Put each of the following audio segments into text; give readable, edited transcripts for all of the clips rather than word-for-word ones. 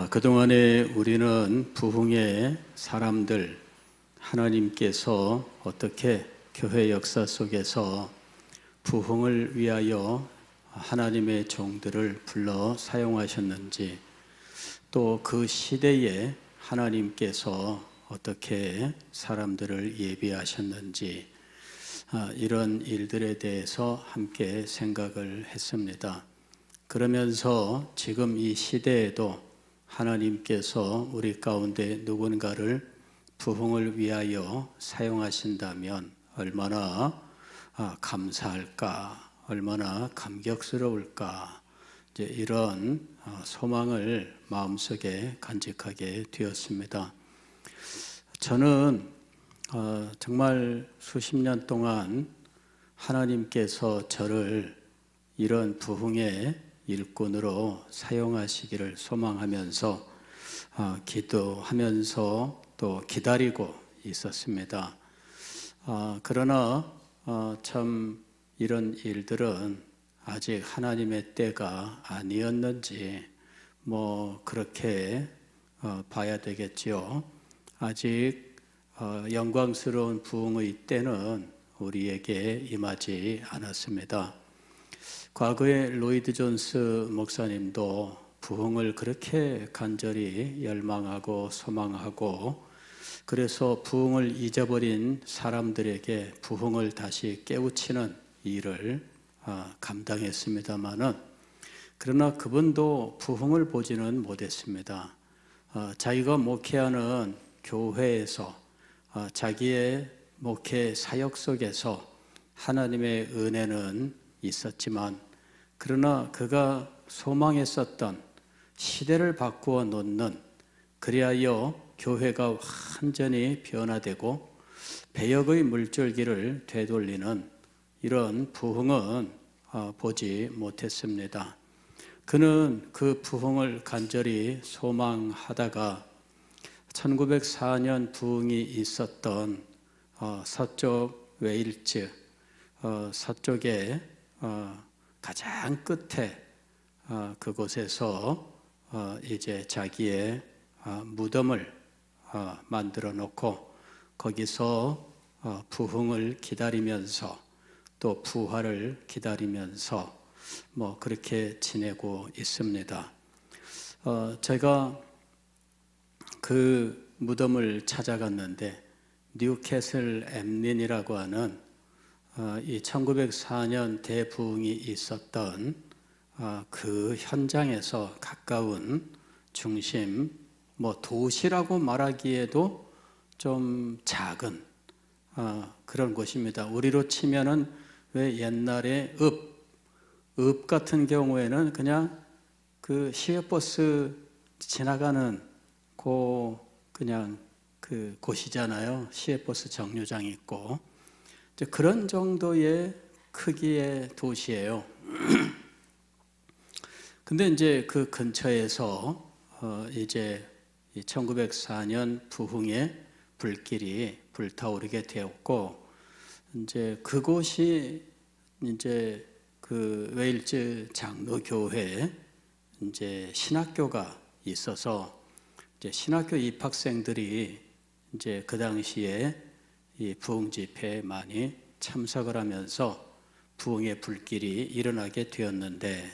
그동안에 우리는 부흥의 사람들, 하나님께서 어떻게 교회 역사 속에서 부흥을 위하여 하나님의 종들을 불러 사용하셨는지, 또 그 시대에 하나님께서 어떻게 사람들을 예비하셨는지, 이런 일들에 대해서 함께 생각을 했습니다. 그러면서 지금 이 시대에도 하나님께서 우리 가운데 누군가를 부흥을 위하여 사용하신다면 얼마나 감사할까, 얼마나 감격스러울까, 이제 이런 소망을 마음속에 간직하게 되었습니다. 저는 정말 수십 년 동안 하나님께서 저를 이런 부흥의 일꾼으로 사용하시기를 소망하면서 기도하면서 또 기다리고 있었습니다. 그러나 참 이런 일들은 아직 하나님의 때가 아니었는지 그렇게 봐야 되겠지요. 아직 영광스러운 부흥의 때는 우리에게 임하지 않았습니다. 과거에 로이드 존스 목사님도 부흥을 그렇게 간절히 열망하고 소망하고, 그래서 부흥을 잊어버린 사람들에게 부흥을 다시 깨우치는 일을 감당했습니다마는, 그러나 그분도 부흥을 보지는 못했습니다. 자기가 목회하는 교회에서 자기의 목회 사역 속에서 하나님의 은혜는 있었지만, 그러나 그가 소망했었던 시대를 바꾸어 놓는, 그리하여 교회가 완전히 변화되고 배역의 물줄기를 되돌리는 이런 부흥은 보지 못했습니다. 그는 그 부흥을 간절히 소망하다가 1904년 부흥이 있었던 서쪽 웨일즈, 서쪽에 가장 끝에 그곳에서 이제 자기의 무덤을 만들어 놓고 거기서 부흥을 기다리면서 또 부활을 기다리면서 그렇게 지내고 있습니다. 제가 그 무덤을 찾아갔는데 뉴캐슬 엠린이라고 하는 이 1904년 대부흥이 있었던 그 현장에서 가까운 중심, 도시라고 말하기에도 좀 작은 그런 곳입니다. 우리로 치면은 왜 옛날에 읍 같은 경우에는 그냥 그 시외버스 지나가는 그냥 그 곳이잖아요. 시외버스 정류장 있고. 그런 정도의 크기의 도시예요. 근데 이제 그 근처에서 이제 1904년 부흥의 불길이 불타오르게 되었고, 이제 그곳이 이제 그 웨일즈 장로교회에 이제 신학교가 있어서, 이제 신학교 입학생들이 이제 그 당시에 이 부흥 집회에 많이 참석을 하면서 부흥의 불길이 일어나게 되었는데,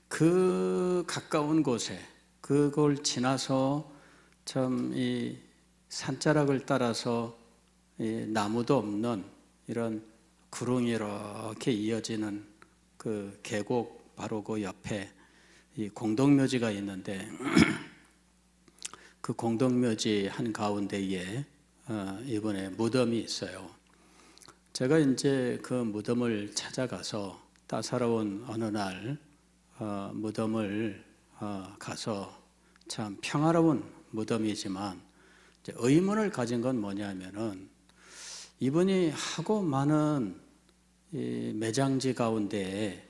그 가까운 곳에 그걸 지나서 참 이 산자락을 따라서 이 나무도 없는 이런 구릉이 이렇게 이어지는 그 계곡 바로 그 옆에 이 공동묘지가 있는데, 그 공동묘지 한가운데에 이번에 무덤이 있어요. 제가 이제 그 무덤을 찾아가서 따사로운 어느 날 무덤을 가서, 참 평화로운 무덤이지만 이제 의문을 가진 건 뭐냐면은, 이분이 하고 많은 이 매장지 가운데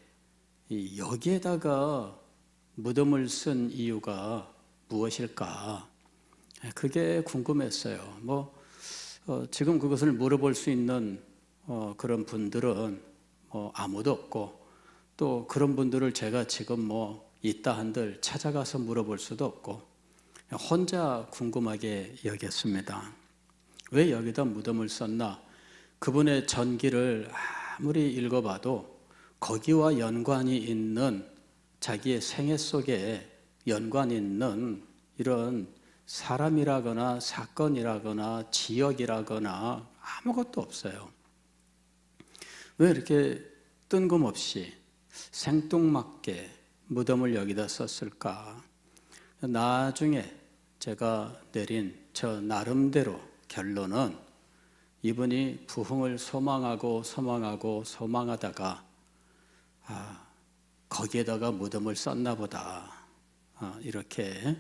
여기에다가 무덤을 쓴 이유가 무엇일까? 그게 궁금했어요. 지금 그것을 물어볼 수 있는 그런 분들은 아무도 없고, 또 그런 분들을 제가 지금 있다 한들 찾아가서 물어볼 수도 없고 혼자 궁금하게 여겼습니다. 왜 여기다 무덤을 썼나? 그분의 전기를 아무리 읽어봐도 거기와 연관이 있는 자기의 생애 속에 연관이 있는 이런 사람이라거나 사건이라거나 지역이라거나 아무것도 없어요. 왜 이렇게 뜬금없이 생뚱맞게 무덤을 여기다 썼을까? 나중에 제가 내린 저 나름대로 결론은 이분이 부흥을 소망하다가 거기에다가 무덤을 썼나 보다. 이렇게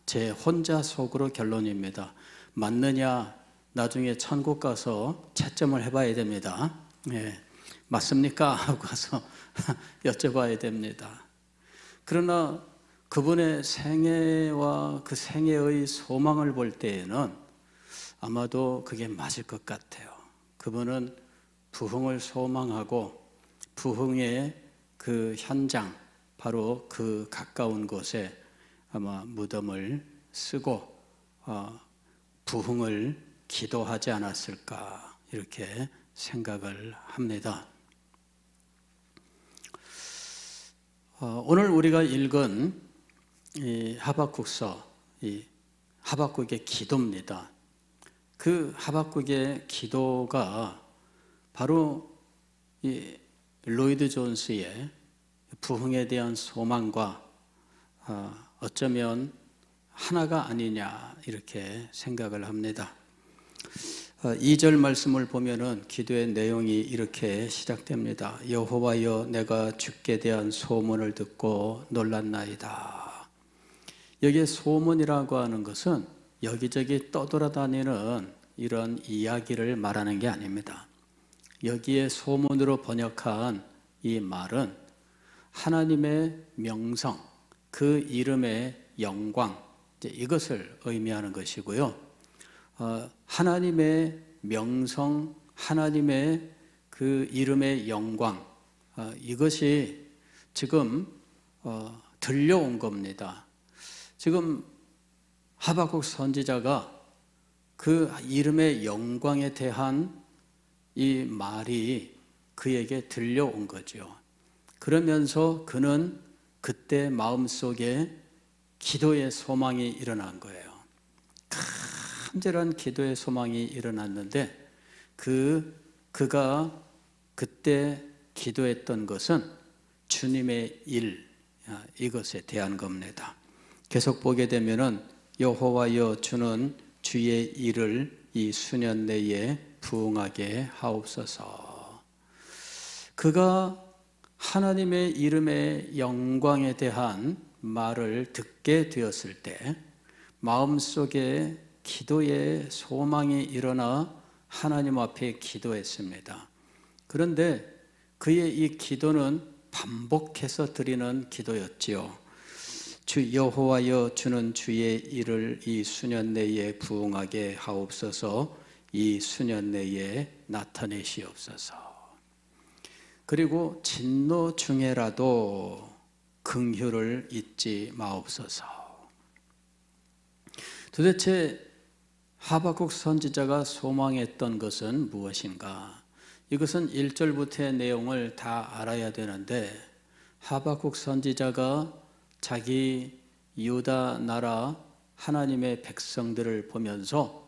제 혼자 속으로 결론입니다. 맞느냐? 나중에 천국 가서 채점을 해봐야 됩니다. 예, 맞습니까? 하고 가서 여쭤봐야 됩니다. 그러나 그분의 생애와 그 생애의 소망을 볼 때에는 아마도 그게 맞을 것 같아요. 그분은 부흥을 소망하고 부흥의 그 현장, 바로 그 가까운 곳에 아마 무덤을 쓰고 부흥을 기도하지 않았을까 이렇게 생각을 합니다. 오늘 우리가 읽은 이 하박국서, 이 하박국의 기도입니다. 그 하박국의 기도가 바로 이 로이드 존스의 부흥에 대한 소망과 어쩌면 하나가 아니냐 이렇게 생각을 합니다. 2절 말씀을 보면은 기도의 내용이 이렇게 시작됩니다. 여호와여, 내가 주께 대한 소문을 듣고 놀랐나이다. 여기에 소문이라고 하는 것은 여기저기 떠돌아다니는 이런 이야기를 말하는 게 아닙니다. 여기에 소문으로 번역한 이 말은 하나님의 명성, 그 이름의 영광, 이것을 의미하는 것이고요. 하나님의 명성, 하나님의 그 이름의 영광, 이것이 지금 들려온 겁니다. 지금 하박국 선지자가 그 이름의 영광에 대한 이 말이 그에게 들려온 거죠. 그러면서 그는 그때 마음속에 기도의 소망이 일어난 거예요. 간절한 기도의 소망이 일어났는데 그가 그때 기도했던 것은 주님의 일, 이것에 대한 겁니다. 계속 보게 되면은 여호와여, 주는 주의 일을 이 수년 내에 부응하게 하옵소서. 그가 하나님의 이름의 영광에 대한 말을 듣게 되었을 때 마음속에 기도의 소망이 일어나 하나님 앞에 기도했습니다. 그런데 그의 이 기도는 반복해서 드리는 기도였지요. 주 여호와여, 주는 주의 일을 이 수년 내에 부응하게 하옵소서. 이 수년 내에 나타내시옵소서. 그리고 진노 중에라도 긍휼을 잊지 마옵소서. 도대체 하박국 선지자가 소망했던 것은 무엇인가? 이것은 1절부터의 내용을 다 알아야 되는데 하박국 선지자가 자기 유다 나라 하나님의 백성들을 보면서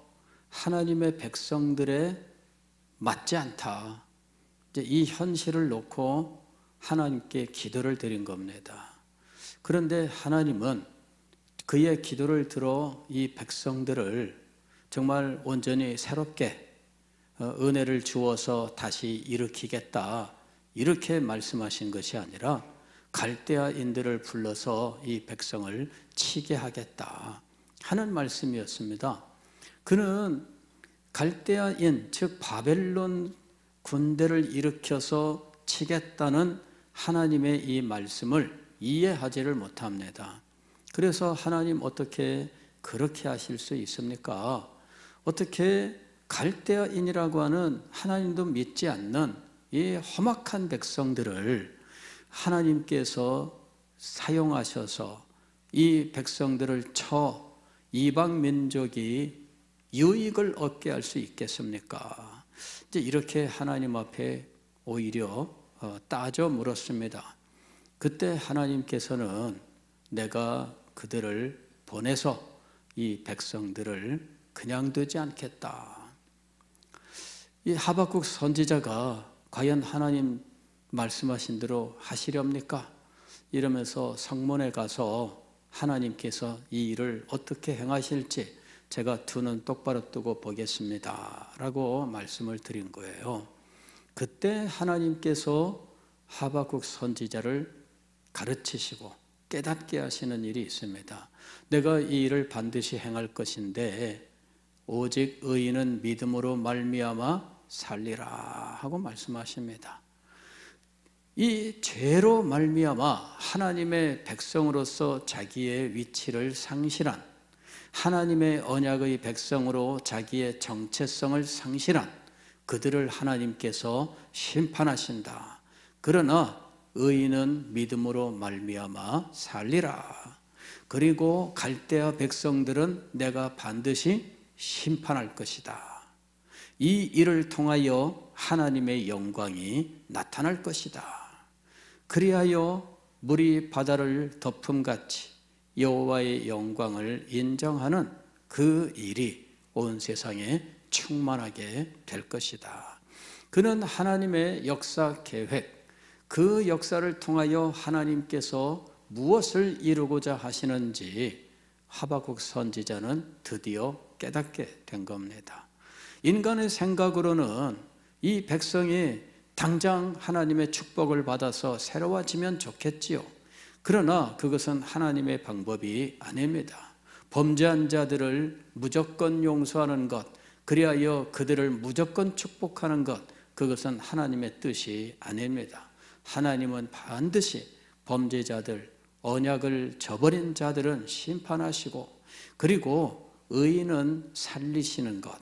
하나님의 백성들에 맞지 않다, 이제 이 현실을 놓고 하나님께 기도를 드린 겁니다. 그런데 하나님은 그의 기도를 들어 이 백성들을 정말 온전히 새롭게 은혜를 주어서 다시 일으키겠다, 이렇게 말씀하신 것이 아니라 갈대아인들을 불러서 이 백성을 치게 하겠다 하는 말씀이었습니다. 그는 갈대아인, 즉 바벨론 군대를 일으켜서 치겠다는 하나님의 이 말씀을 이해하지를 못합니다. 그래서 하나님 어떻게 그렇게 하실 수 있습니까? 어떻게 갈대아인이라고 하는 하나님도 믿지 않는 이 험악한 백성들을 하나님께서 사용하셔서 이 백성들을 쳐 이방 민족이 유익을 얻게 할 수 있겠습니까? 이제 이렇게 하나님 앞에 오히려 따져 물었습니다. 그때 하나님께서는 내가 그들을 보내서 이 백성들을 그냥 두지 않겠다. 이 하박국 선지자가 과연 하나님 말씀하신 대로 하시렵니까? 이러면서 성문에 가서 하나님께서 이 일을 어떻게 행하실지 제가 두 눈 똑바로 뜨고 보겠습니다 라고 말씀을 드린 거예요. 그때 하나님께서 하박국 선지자를 가르치시고 깨닫게 하시는 일이 있습니다. 내가 이 일을 반드시 행할 것인데 오직 의인은 믿음으로 말미암아 살리라 하고 말씀하십니다. 이 죄로 말미암아 하나님의 백성으로서 자기의 위치를 상실한, 하나님의 언약의 백성으로 자기의 정체성을 상실한 그들을 하나님께서 심판하신다. 그러나 의인은 믿음으로 말미암아 살리라. 그리고 갈대아 백성들은 내가 반드시 심판할 것이다. 이 일을 통하여 하나님의 영광이 나타날 것이다. 그리하여 물이 바다를 덮음같이 여호와의 영광을 인정하는 그 일이 온 세상에 충만하게 될 것이다. 그는 하나님의 역사 계획, 그 역사를 통하여 하나님께서 무엇을 이루고자 하시는지 하박국 선지자는 드디어 깨닫게 된 겁니다. 인간의 생각으로는 이 백성이 당장 하나님의 축복을 받아서 새로워지면 좋겠지요. 그러나 그것은 하나님의 방법이 아닙니다. 범죄한 자들을 무조건 용서하는 것, 그리하여 그들을 무조건 축복하는 것, 그것은 하나님의 뜻이 아닙니다. 하나님은 반드시 범죄자들, 언약을 저버린 자들은 심판하시고, 그리고 의인은 살리시는 것,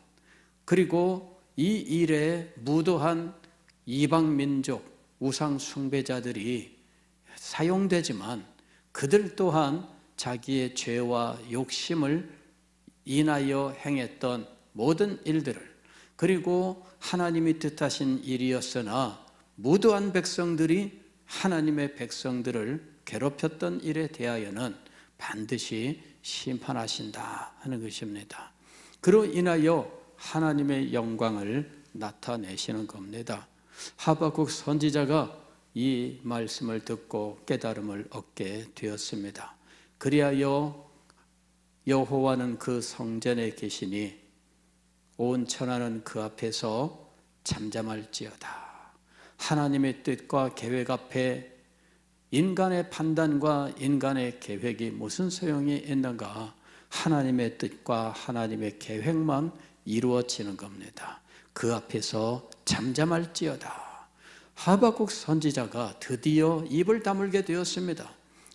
그리고 이 일에 무도한 이방 민족 우상 숭배자들이 사용되지만 그들 또한 자기의 죄와 욕심을 인하여 행했던 모든 일들을, 그리고 하나님이 뜻하신 일이었으나 무도한 백성들이 하나님의 백성들을 괴롭혔던 일에 대하여는 반드시 심판하신다 하는 것입니다. 그로 인하여 하나님의 영광을 나타내시는 겁니다. 하박국 선지자가 이 말씀을 듣고 깨달음을 얻게 되었습니다. 그리하여 여호와는 그 성전에 계시니 온 천하는 그 앞에서 잠잠할지어다. 하나님의 뜻과 계획 앞에 인간의 판단과 인간의 계획이 무슨 소용이 있는가? 하나님의 뜻과 하나님의 계획만 이루어지는 겁니다. 그 앞에서 잠잠할지어다. 하박국 선지자가 드디어 입을 다물게 되었습니다.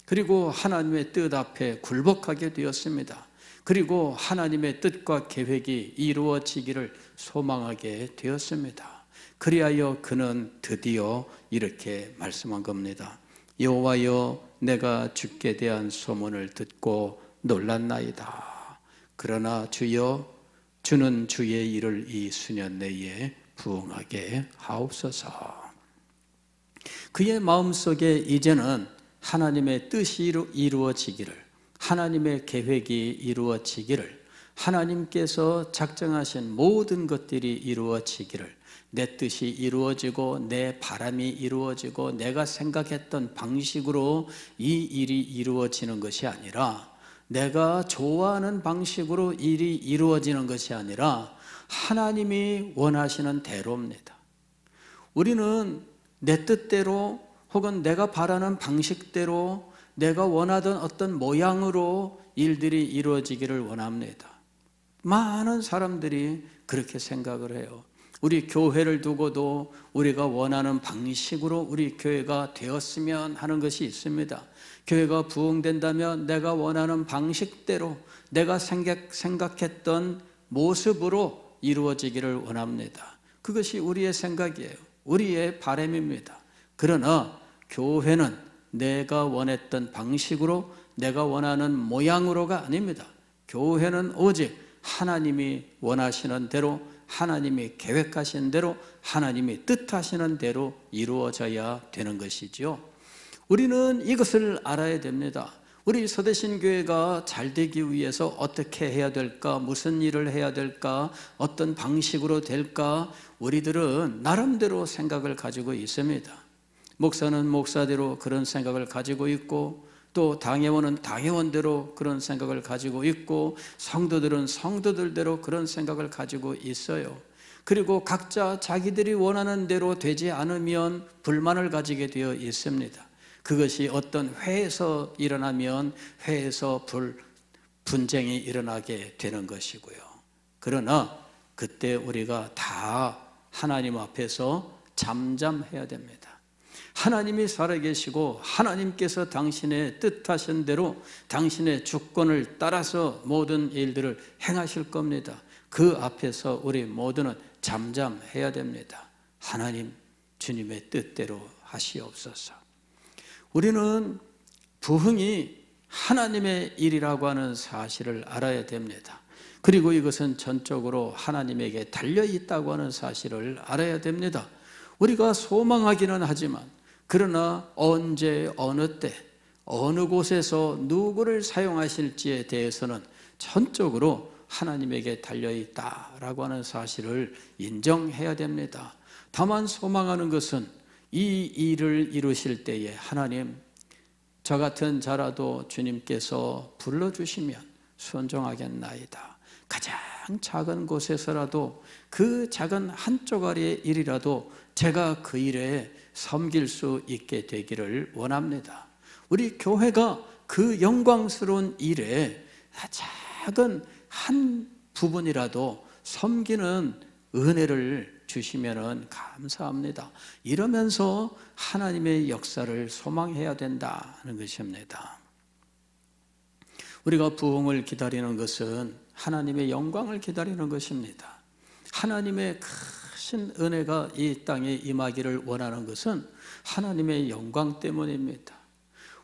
그리고 하나님의 뜻 앞에 굴복하게 되었습니다. 그리고 하나님의 뜻과 계획이 이루어지기를 소망하게 되었습니다. 그리하여 그는 드디어 이렇게 말씀한 겁니다. 여호와여, 내가 주께 대한 소문을 듣고 놀랐나이다. 그러나 주여, 주는 주의 일을 이 수년 내에 부응하게 하옵소서. 그의 마음속에 이제는 하나님의 뜻이 이루어지기를, 하나님의 계획이 이루어지기를, 하나님께서 작정하신 모든 것들이 이루어지기를, 내 뜻이 이루어지고 내 바람이 이루어지고 내가 생각했던 방식으로 이 일이 이루어지는 것이 아니라, 내가 좋아하는 방식으로 일이 이루어지는 것이 아니라 하나님이 원하시는 대로입니다. 우리는 내 뜻대로 혹은 내가 바라는 방식대로 내가 원하던 어떤 모양으로 일들이 이루어지기를 원합니다. 많은 사람들이 그렇게 생각을 해요. 우리 교회를 두고도 우리가 원하는 방식으로 우리 교회가 되었으면 하는 것이 있습니다. 교회가 부흥된다면 내가 원하는 방식대로 내가 생각했던 모습으로 이루어지기를 원합니다. 그것이 우리의 생각이에요. 우리의 바람입니다. 그러나 교회는 내가 원했던 방식으로 내가 원하는 모양으로가 아닙니다. 교회는 오직 하나님이 원하시는 대로, 하나님이 계획하신 대로, 하나님이 뜻하시는 대로 이루어져야 되는 것이죠. 우리는 이것을 알아야 됩니다. 우리 서대신교회가 잘 되기 위해서 어떻게 해야 될까? 무슨 일을 해야 될까? 어떤 방식으로 될까? 우리들은 나름대로 생각을 가지고 있습니다. 목사는 목사대로 그런 생각을 가지고 있고, 또 당회원은 당회원대로 그런 생각을 가지고 있고, 성도들은 성도들대로 그런 생각을 가지고 있어요. 그리고 각자 자기들이 원하는 대로 되지 않으면 불만을 가지게 되어 있습니다. 그것이 어떤 회에서 일어나면 회에서 분쟁이 일어나게 되는 것이고요. 그러나 그때 우리가 다 하나님 앞에서 잠잠해야 됩니다. 하나님이 살아계시고 하나님께서 당신의 뜻하신 대로 당신의 주권을 따라서 모든 일들을 행하실 겁니다. 그 앞에서 우리 모두는 잠잠해야 됩니다. 하나님, 주님의 뜻대로 하시옵소서. 우리는 부흥이 하나님의 일이라고 하는 사실을 알아야 됩니다. 그리고 이것은 전적으로 하나님에게 달려있다고 하는 사실을 알아야 됩니다. 우리가 소망하기는 하지만, 그러나 언제, 어느 때, 어느 곳에서 누구를 사용하실지에 대해서는 전적으로 하나님에게 달려있다라고 하는 사실을 인정해야 됩니다. 다만 소망하는 것은 이 일을 이루실 때에 하나님, 저 같은 자라도 주님께서 불러주시면 순종하겠나이다. 가장 작은 곳에서라도, 그 작은 한 쪼가리의 일이라도 제가 그 일에 섬길 수 있게 되기를 원합니다. 우리 교회가 그 영광스러운 일에 작은 한 부분이라도 섬기는 은혜를 주시면 감사합니다. 이러면서 하나님의 역사를 소망해야 된다는 것입니다. 우리가 부흥을 기다리는 것은 하나님의 영광을 기다리는 것입니다. 하나님의 크신 은혜가 이 땅에 임하기를 원하는 것은 하나님의 영광 때문입니다.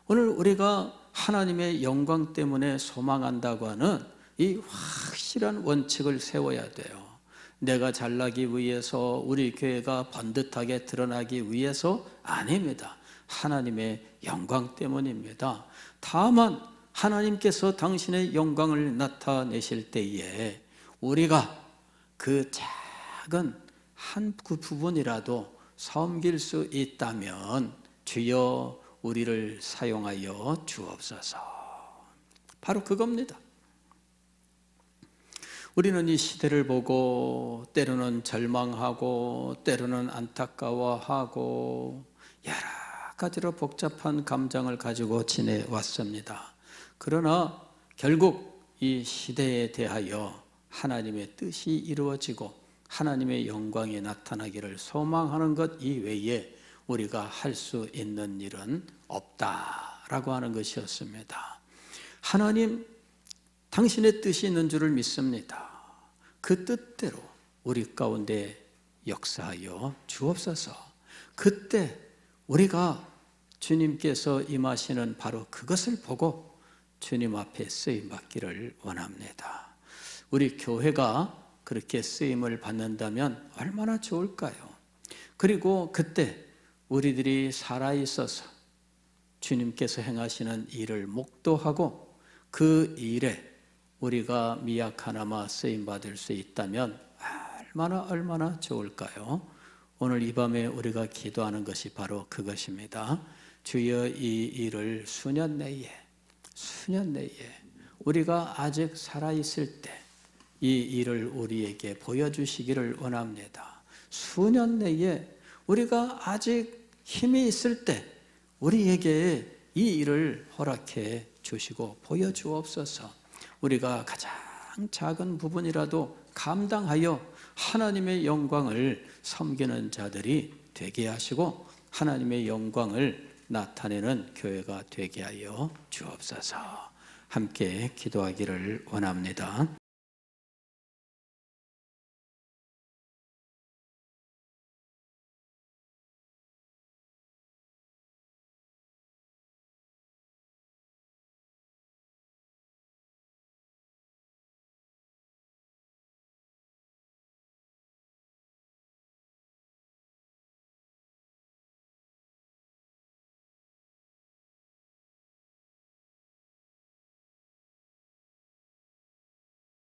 오늘 우리가 하나님의 영광 때문에 소망한다고 하는 이 확실한 원칙을 세워야 돼요. 내가 잘나기 위해서, 우리 교회가 번듯하게 드러나기 위해서 아닙니다. 하나님의 영광 때문입니다. 다만 하나님께서 당신의 영광을 나타내실 때에 우리가 그 작은 한 그 부분이라도 섬길 수 있다면 주여 우리를 사용하여 주옵소서. 바로 그겁니다. 우리는 이 시대를 보고 때로는 절망하고 때로는 안타까워하고 여러 가지로 복잡한 감정을 가지고 지내왔습니다. 그러나 결국 이 시대에 대하여 하나님의 뜻이 이루어지고 하나님의 영광이 나타나기를 소망하는 것 이외에 우리가 할 수 있는 일은 없다라고 하는 것이었습니다. 하나님, 당신의 뜻이 있는 줄을 믿습니다. 그 뜻대로 우리 가운데 역사하여 주옵소서. 그때 우리가 주님께서 임하시는 바로 그것을 보고 주님 앞에 쓰임 받기를 원합니다. 우리 교회가 그렇게 쓰임을 받는다면 얼마나 좋을까요? 그리고 그때 우리들이 살아있어서 주님께서 행하시는 일을 목도하고 그 일에 우리가 미약하나마 쓰임받을 수 있다면 얼마나 좋을까요? 오늘 이 밤에 우리가 기도하는 것이 바로 그것입니다. 주여, 이 일을 수년 내에 우리가 아직 살아있을 때 이 일을 우리에게 보여주시기를 원합니다. 수년 내에 우리가 아직 힘이 있을 때 우리에게 이 일을 허락해 주시고 보여주옵소서. 우리가 가장 작은 부분이라도 감당하여 하나님의 영광을 섬기는 자들이 되게 하시고 하나님의 영광을 나타내는 교회가 되게 하여 주옵소서. 함께 기도하기를 원합니다.